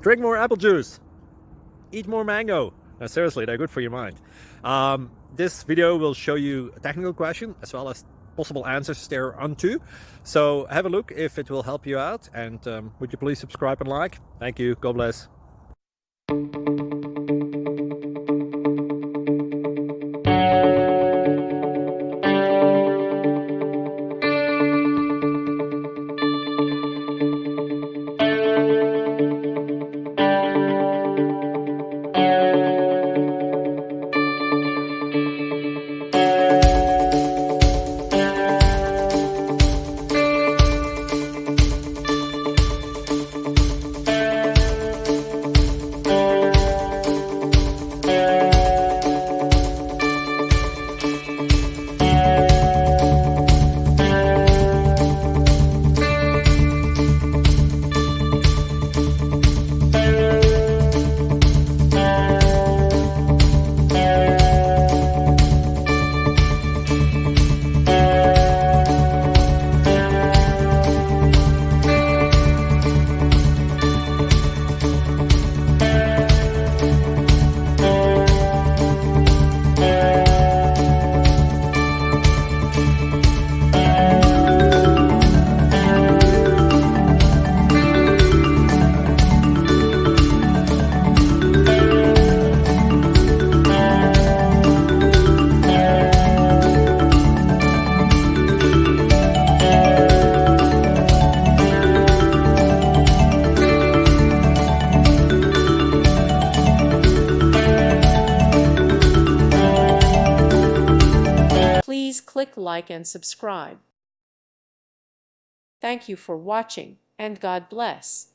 Drink more apple juice. Eat more mango. No, seriously, they're good for your mind. This video will show you a technical question as well as possible answers thereunto. So have a look if it will help you out, and would you please subscribe and like? Thank you. God bless. Please click like and subscribe. Thank you for watching, and God bless.